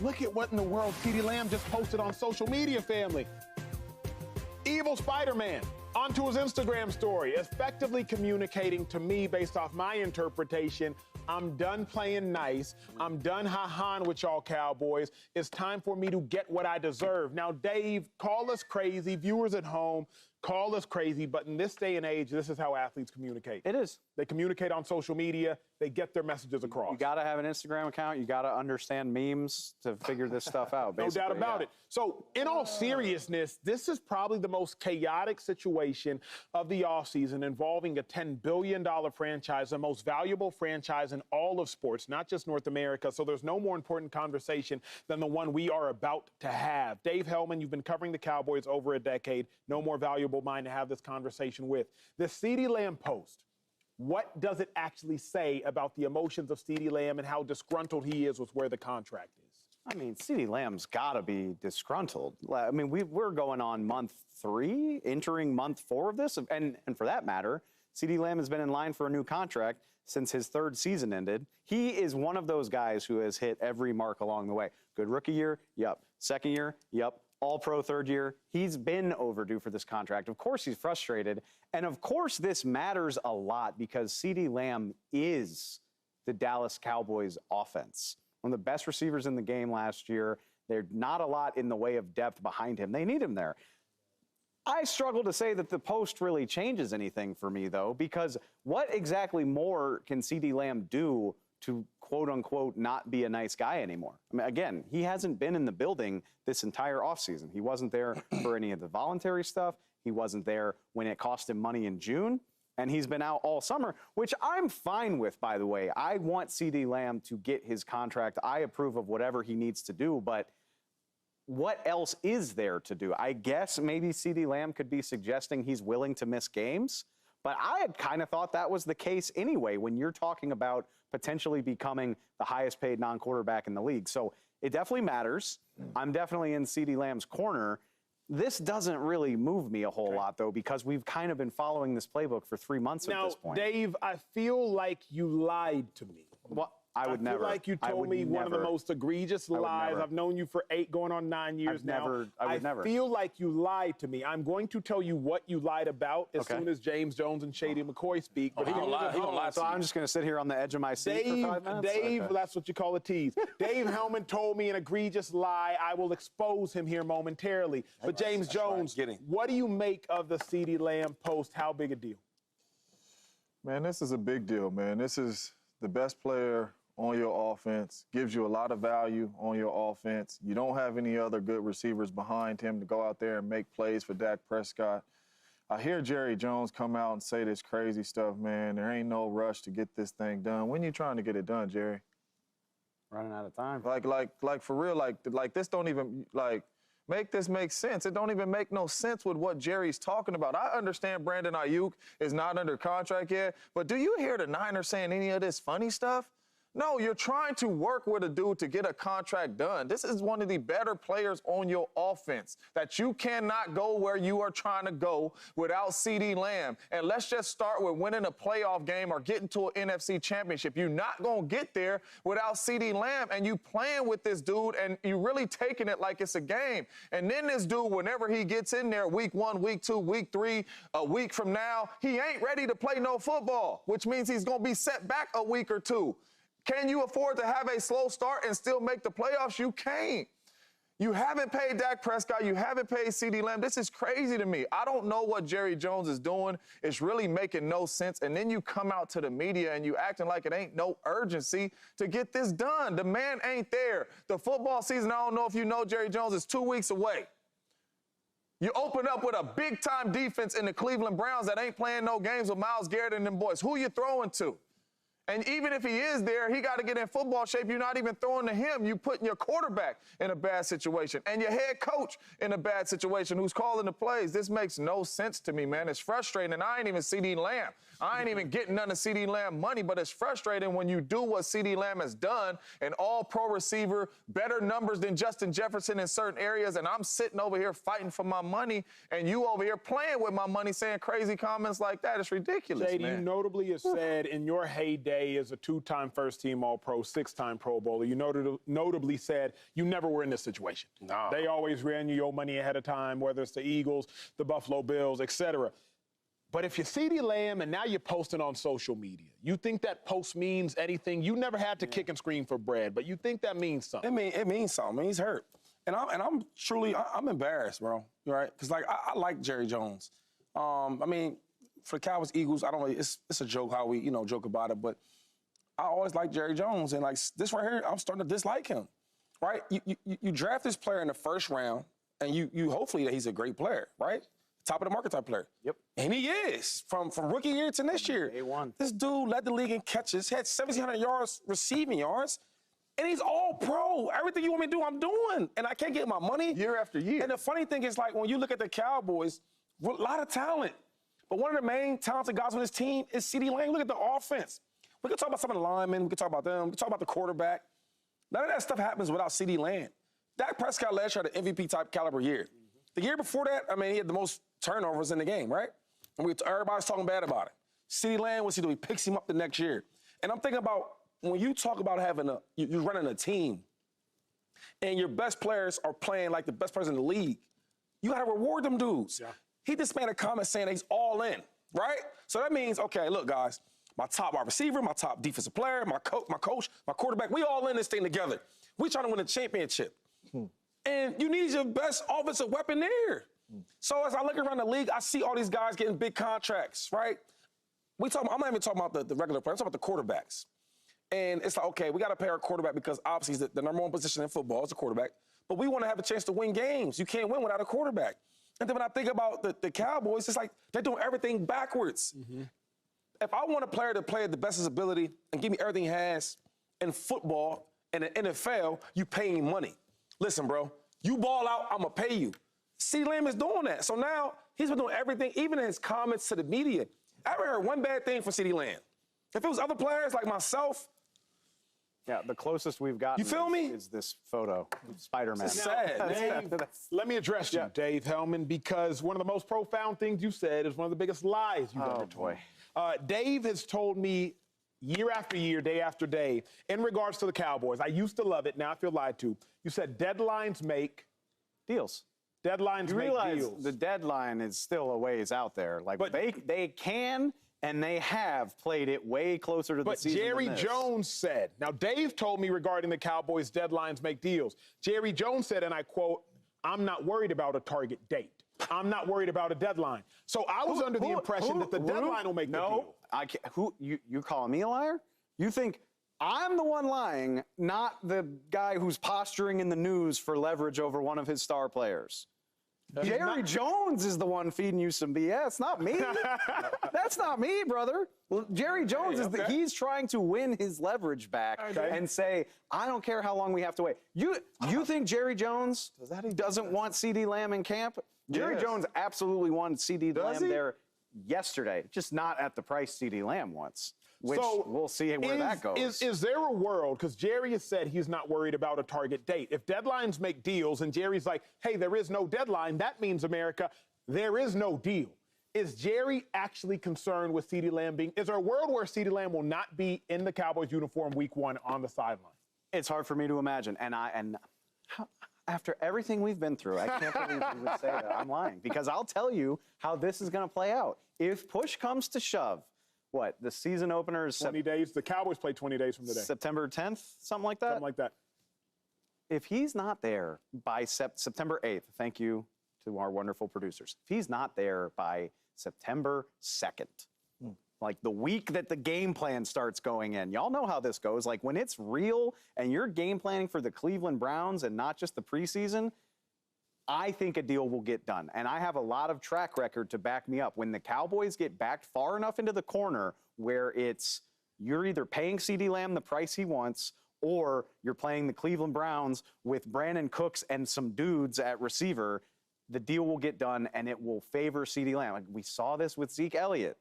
look at what in the world CeeDee Lamb just posted on social media, family. Evil Spider-Man onto his Instagram story, effectively communicating to me, based off my interpretation, I'm done playing nice. I'm done ha-haing with y'all Cowboys. It's time for me to get what I deserve. Now, Dave, call us crazy. Viewers at home, call us crazy. But in this day and age, this is how athletes communicate. It is. They communicate on social media. They get their messages across. You got to have an Instagram account. You got to understand memes to figure this stuff out. No doubt about it. So, in all seriousness, this is probably the most chaotic situation of the offseason, involving a $10 billion franchise, the most valuable franchise in all of sports, not just North America. So there's no more important conversation than the one we are about to have. Dave Hellman, you've been covering the Cowboys over a decade. No more valuable mind to have this conversation with. The CeeDee Lamb post. What does it actually say about the emotions of CeeDee Lamb and how disgruntled he is with where the contract is? I mean, CeeDee Lamb's got to be disgruntled. I mean, we're going on month 3, entering month 4 of this. And for that matter, CeeDee Lamb has been in line for a new contract since his 3rd season ended. He is one of those guys who has hit every mark along the way. Good rookie year, yep. Second year, yep. All-pro 3rd year. He's been overdue for this contract. Of course he's frustrated. And of course this matters a lot because CeeDee Lamb is the Dallas Cowboys offense. One of the best receivers in the game last year. There's not a lot in the way of depth behind him. They need him there. I struggle to say that the post really changes anything for me, though, because what exactly more can CeeDee Lamb do to, quote-unquote, not be a nice guy anymore? I mean, again, he hasn't been in the building this entire offseason. He wasn't there for any of the voluntary stuff. He wasn't there when it cost him money in June. And he's been out all summer, which I'm fine with, by the way. I want CeeDee Lamb to get his contract. I approve of whatever he needs to do, but what else is there to do? I guess maybe CeeDee Lamb could be suggesting he's willing to miss games, but I had kind of thought that was the case anyway when you're talking about potentially becoming the highest paid non-quarterback in the league. So it definitely matters. I'm definitely in CeeDee Lamb's corner. This doesn't really move me a whole lot, though, because we've kind of been following this playbook for 3 months at this point. Now, Dave, I feel like you lied to me. Well, I would never. I feel like you told me one of the most egregious lies. I've known you for 8 going on 9 years now. I would never. I feel like you lied to me. I'm going to tell you what you lied about as soon as James Jones and Shady McCoy speak. But he gonna lie. So I'm just going to sit here on the edge of my seat for 5 minutes? Dave, that's what you call a tease. Dave Hellman told me an egregious lie. I will expose him here momentarily. But James Jones, what do you make of the CeeDee Lamb post? How big a deal? Man, this is a big deal, man. This is the best player on your offense, gives you a lot of value on your offense. You don't have any other good receivers behind him to go out there and make plays for Dak Prescott. I hear Jerry Jones come out and say this crazy stuff, man. There ain't no rush to get this thing done. When you trying to get it done, Jerry? Running out of time. Like for real, like this don't even, make this make sense. It don't even make no sense with what Jerry's talking about. I understand Brandon Ayuk is not under contract yet, but do you hear the Niners saying any of this funny stuff? No, you're trying to work with a dude to get a contract done. This is one of the better players on your offense that you cannot go where you are trying to go without CeeDee Lamb. And let's just start with winning a playoff game or getting to an NFC championship. You're not going to get there without CeeDee Lamb, and you playing with this dude, and you really taking it like it's a game. And then this dude, whenever he gets in there, week 1, week 2, week 3, a week from now, he ain't ready to play no football, which means he's going to be set back a week or 2. Can you afford to have a slow start and still make the playoffs? You can't. You haven't paid Dak Prescott. You haven't paid CeeDee Lamb. This is crazy to me. I don't know what Jerry Jones is doing. It's really making no sense. And then you come out to the media and you acting like it ain't no urgency to get this done. The man ain't there. The football season, I don't know if you know, Jerry Jones, is 2 weeks away. You open up with a big-time defense in the Cleveland Browns that ain't playing no games with Myles Garrett and them boys. Who you throwing to? And even if he is there, he got to get in football shape. You're not even throwing to him. You putting your quarterback in a bad situation and your head coach in a bad situation who's calling the plays. This makes no sense to me, man. It's frustrating. And I ain't even CeeDee Lamb. I ain't even getting none of CeeDee Lamb money, but it's frustrating when you do what CeeDee Lamb has done, an all-pro receiver, better numbers than Justin Jefferson in certain areas, and I'm sitting over here fighting for my money, and you over here playing with my money saying crazy comments like that. It's ridiculous, JD, man. you notably have said in your heyday, NBA is a 2-time first-team All-Pro, 6-time Pro Bowler. You notably said you never were in this situation. No. They always ran you your money ahead of time, whether it's the Eagles, the Buffalo Bills, etc. But if you're CeeDee Lamb and now you're posting on social media, you think that post means anything? You never had to kick and scream for bread, but you think that means something? It means something. He's hurt. And I'm truly embarrassed, bro. Right? Because, like, I like Jerry Jones. I mean, for the Cowboys, Eagles, I don't really, it's a joke how we, joke about it, but I always like Jerry Jones. And, like, this right here, I'm starting to dislike him, right? You draft this player in the first round, and you hopefully that he's a great player, right? Top of the market type player. Yep. And he is, from rookie year to this year. Day one. This dude led the league in catches, had 1,700 yards receiving yards, and he's all pro. Everything you want me to do, I'm doing. And I can't get my money. Year after year. And the funny thing is, like, when you look at the Cowboys, a lot of talent. But one of the main talented guys on this team is CeeDee Lamb. Look at the offense. We can talk about some of the linemen. We can talk about them. We can talk about the quarterback. None of that stuff happens without CeeDee Lamb. Dak Prescott last year had an MVP-type caliber year. The year before that, I mean, he had the most turnovers in the game, right? And everybody's talking bad about it. CeeDee Lamb, what's he do? He picks him up the next year. And I'm thinking about when you talk about having you're running a team, and your best players are playing like the best players in the league, you got to reward them dudes. Yeah. He just made a comment saying that he's all in, right? So that means, okay, look, guys, my top wide receiver, my top defensive player, my coach, my quarterback, we all in this thing together. We trying to win a championship. And you need your best offensive weapon there. So as I look around the league, I see all these guys getting big contracts, right? I'm not even talking about the regular players, I'm talking about the quarterbacks. And it's like, okay, we got to pay our quarterback because obviously the number one position in football is the quarterback. But we want to have a chance to win games. You can't win without a quarterback. And then when I think about the Cowboys, it's like they're doing everything backwards. Mm-hmm. If I want a player to play at the best of his ability and give me everything he has in football and in the NFL, you pay him money. Listen, bro, you ball out, I'm going to pay you. CeeDee Lamb is doing that. So now he's been doing everything, even in his comments to the media. I haven't heard one bad thing from CeeDee Lamb. If it was other players like myself. Yeah, the closest we've gotten you feel me? Is this photo, Spider-Man. It's sad. Dave, let me address you, Dave Hellman, because one of the most profound things you said is one of the biggest lies you've ever told. Dave has told me year after year, day after day, in regards to the Cowboys. I used to love it. Now I feel lied to. You said deadlines make deals. Deadlines you make realize deals. The deadline is still a ways out there. Like, but they can and they have played it way closer to the season. But Jerry than this. Jones said, now Dave told me regarding the Cowboys, deadlines make deals. Jerry Jones said, and I quote, "I'm not worried about a target date. I'm not worried about a deadline." So I was under the impression that the deadline will make the deal. I can't, you calling me a liar? You think I'm the one lying, not the guy who's posturing in the news for leverage over one of his star players. Jerry Jones is the one feeding you some BS, not me. That's not me, brother. Well, Jerry Jones he's trying to win his leverage back and say, I don't care how long we have to wait. You think Jerry Jones doesn't want CeeDee Lamb in camp? Jerry Jones absolutely wanted CeeDee Lamb there yesterday, just not at the price CeeDee Lamb wants. Which we'll see where that goes. Is there a world, because Jerry has said he's not worried about a target date. If deadlines make deals and Jerry's like, hey, there is no deadline, that means, America, there is no deal. Is Jerry actually concerned with CeeDee Lamb being, is there a world where CeeDee Lamb will not be in the Cowboys uniform week 1 on the sideline? It's hard for me to imagine. After everything we've been through, I can't believe you would say that. I'm lying. Because I'll tell you how this is going to play out. If push comes to shove, the season opener is 20 days. The Cowboys play 20 days from today. September 10th, something like that? Something like that. If he's not there by September 8th, thank you to our wonderful producers. If he's not there by September 2nd, like the week that the game plan starts going in, y'all know how this goes. Like when it's real and you're game planning for the Cleveland Browns and not just the preseason, I think a deal will get done. And I have a lot of track record to back me up. When the Cowboys get backed far enough into the corner where you're either paying CeeDee Lamb the price he wants or you're playing the Cleveland Browns with Brandon Cooks and some dudes at receiver, the deal will get done and it will favor CeeDee Lamb. Like we saw this with Zeke Elliott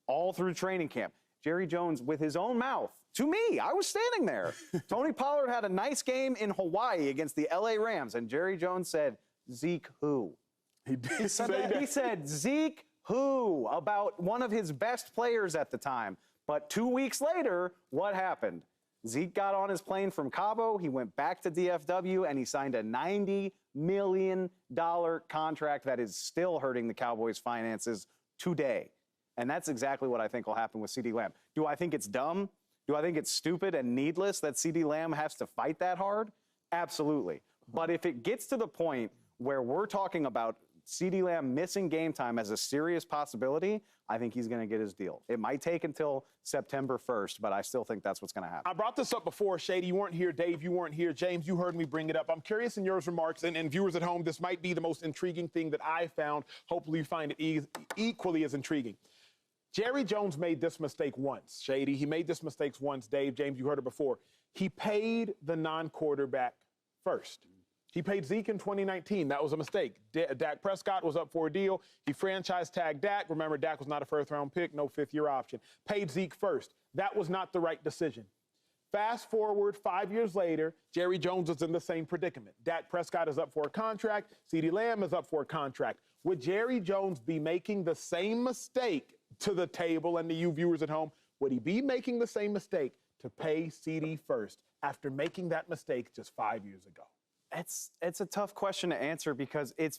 all through training camp. Jerry Jones, with his own mouth, to me, I was standing there. Tony Pollard had a nice game in Hawaii against the LA Rams, and Jerry Jones said, Zeke who? He did say that. He said, Zeke who? About one of his best players at the time. But 2 weeks later, what happened? Zeke got on his plane from Cabo, he went back to DFW, and he signed a $90 million contract that is still hurting the Cowboys' finances today. And that's exactly what I think will happen with CeeDee Lamb. Do I think it's dumb? Do I think it's stupid and needless that CeeDee Lamb has to fight that hard? Absolutely. But if it gets to the point where we're talking about CeeDee Lamb missing game time as a serious possibility, I think he's going to get his deal. It might take until September 1st, but I still think that's what's going to happen. I brought this up before, Shady. You weren't here. Dave, you weren't here. James, you heard me bring it up. I'm curious in your remarks, and viewers at home, this might be the most intriguing thing that I found. Hopefully you find it equally as intriguing. Jerry Jones made this mistake once, Shady. He made this mistake once, Dave. James, you heard it before. He paid the non-quarterback first. He paid Zeke in 2019. That was a mistake. Dak Prescott was up for a deal. He franchise tagged Dak. Remember, Dak was not a first-round pick, no fifth-year option. Paid Zeke first. That was not the right decision. Fast forward 5 years later, Jerry Jones is in the same predicament. Dak Prescott is up for a contract. CeeDee Lamb is up for a contract. Would Jerry Jones be making the same mistake to the table and to you viewers at home? Would he be making the same mistake to pay CeeDee first after making that mistake just 5 years ago? It's a tough question to answer because it's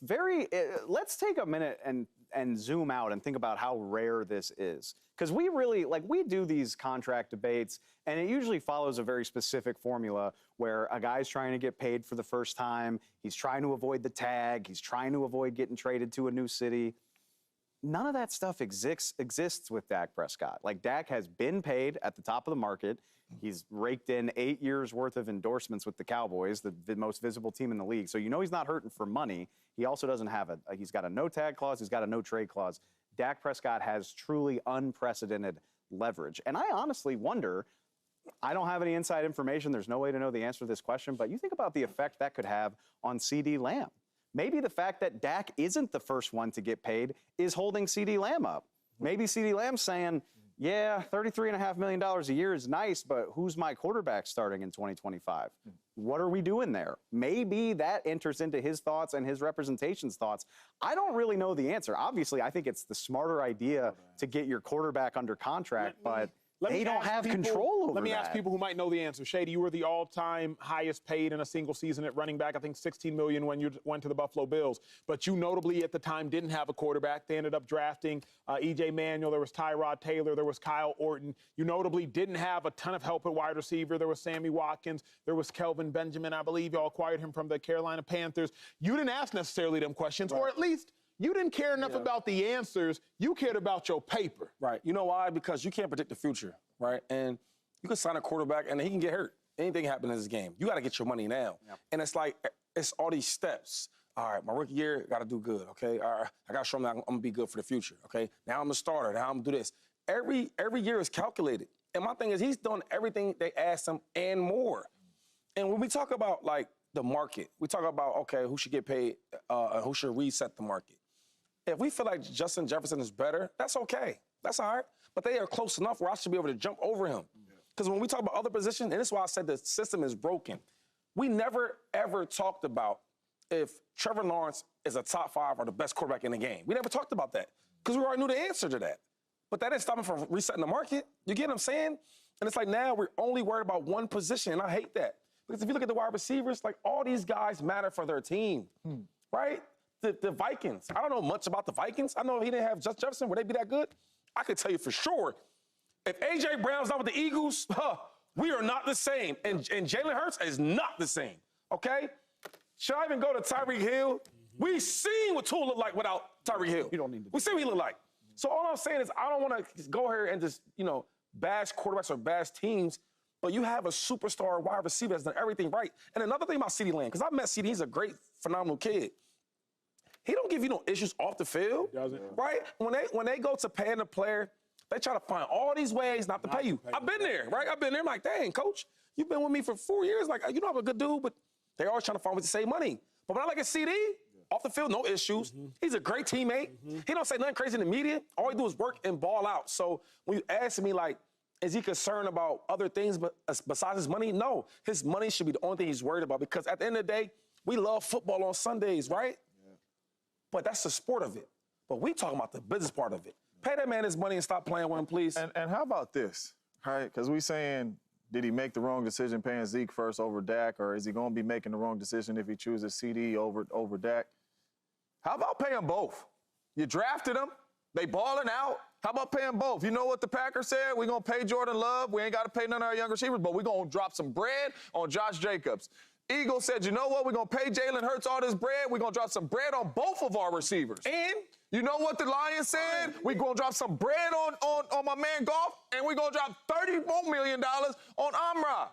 let's take a minute and zoom out and think about how rare this is. Because we do these contract debates, and it usually follows a very specific formula where a guy's trying to get paid for the first time, he's trying to avoid the tag, he's trying to avoid getting traded to a new city. None of that stuff exists with Dak Prescott. Like, Dak has been paid at the top of the market. He's raked in 8 years worth of endorsements with the Cowboys, the most visible team in the league. So you know he's not hurting for money. He also doesn't have he's got a no tag clause. He's got a no trade clause. Dak Prescott has truly unprecedented leverage. And I honestly wonder, I don't have any inside information. There's no way to know the answer to this question, but you think about the effect that could have on CeeDee Lamb. Maybe the fact that Dak isn't the first one to get paid is holding CeeDee Lamb up. Maybe CeeDee Lamb's saying, yeah, $33.5 million a year is nice, but who's my quarterback starting in 2025? What are we doing there? Maybe that enters into his thoughts and his representation's thoughts. I don't really know the answer. Obviously, I think it's the smarter idea to get your quarterback under contract, but they don't have control over that. Let me ask people who might know the answer. Shady, you were the all-time highest paid in a single season at running back, I think $16 million when you went to the Buffalo Bills. But you notably at the time didn't have a quarterback. They ended up drafting E.J. Manuel. There was Tyrod Taylor. There was Kyle Orton. You notably didn't have a ton of help at wide receiver. There was Sammy Watkins. There was Kelvin Benjamin. I believe y'all acquired him from the Carolina Panthers. You didn't ask necessarily them questions, or at least you didn't care enough about the answers. You cared about your paper. Right. You know why? Because you can't predict the future, right? And you can sign a quarterback and he can get hurt. Anything happen in this game. You got to get your money now. Yep. And it's like, it's all these steps. All right, my rookie year, got to do good, okay? All right, I got to show them that I'm going to be good for the future, okay? Now I'm a starter. Now I'm going to do this. Every year is calculated. And my thing is, he's done everything they asked him and more. And when we talk about, like, the market, we talk about, okay, who should get paid, who should reset the market. If we feel like Justin Jefferson is better, that's okay. That's all right. But they are close enough where I should be able to jump over him. Because when we talk about other positions, and this is why I said the system is broken, we never, ever talked about if Trevor Lawrence is a top 5 or the best quarterback in the game. We never talked about that because we already knew the answer to that. But that didn't stop him from resetting the market. You get what I'm saying? And it's like now we're only worried about one position, and I hate that. Because if you look at the wide receivers, like all these guys matter for their team, right? The Vikings, I don't know much about the Vikings. I know if he didn't have Justin Jefferson, would they be that good? I could tell you for sure. If A.J. Brown's not with the Eagles, we are not the same. And Jalen Hurts is not the same, okay? Should I even go to Tyreek Hill? We seen what Tua looked like without Tyreek Hill. You don't need to. We see what he looked like. So all I'm saying is I don't want to go here and just, bash quarterbacks or bash teams, but you have a superstar wide receiver that's done everything right. And another thing about CeeDee Lamb, because I met CeeDee, he's a great, phenomenal kid. He don't give you no issues off the field, right? When they go to paying a player, they try to find all these ways not to pay you. I've been there, right? I've been there. I'm like, dang, coach, you've been with me for 4 years. Like, you know I'm a good dude, but they're always trying to find ways to save money. But when I look at CeeDee, off the field, no issues. He's a great teammate. He don't say nothing crazy in the media. All he do is work and ball out. So when you ask me, like, is he concerned about other things besides his money? No. His money should be the only thing he's worried about because at the end of the day, we love football on Sundays, right? But that's the sport of it. But we talking about the business part of it. Pay that man his money and stop playing with him, please. And how about this, right? Because we saying, did he make the wrong decision paying Zeke first over Dak, or is he going to be making the wrong decision if he chooses CeeDee over Dak? How about paying both? You drafted them. They balling out. How about paying both? You know what the Packers said? We're going to pay Jordan Love. We ain't got to pay none of our young receivers, but we're going to drop some bread on Josh Jacobs. Eagles said, you know what? We're going to pay Jalen Hurts all this bread. We're going to drop some bread on both of our receivers. And you know what the Lions said? We're going to drop some bread on my man Goff, and we're going to drop $34 million on Amra.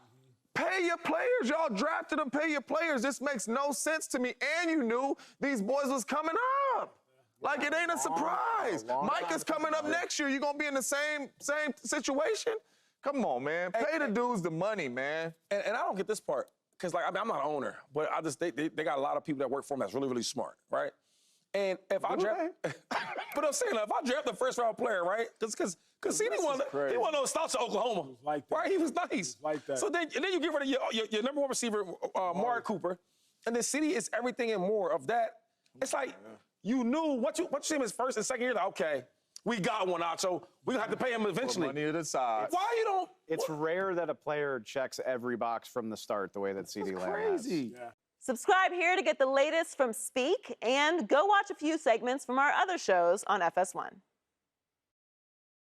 Pay your players. Y'all drafted them. Pay your players. This makes no sense to me. And you knew these boys was coming up. Like, it ain't a surprise. Mike is coming up next year. You're going to be in the same situation? Come on, man. Pay the dudes the money, man. And I don't get this part. Because, like, I mean, I'm not an owner, but they got a lot of people that work for them that's really, really smart, right? And if I draft, but I'm saying, if I draft the first-round player, right? Because CeeDee one of those slouches at Oklahoma, like that. right? He was nice. Like that. So then you get rid of your number one receiver, Amari Cooper, and then CeeDee is everything and more of that. It's like you knew what you see him his first and second year. Like, okay, we got one, Acho. We gonna have to pay him eventually. Put money to the side. Why you don't? It's rare that a player checks every box from the start the way that CeeDee Lamb has. Crazy. Yeah. Subscribe here to get the latest from Speak, and go watch a few segments from our other shows on FS1.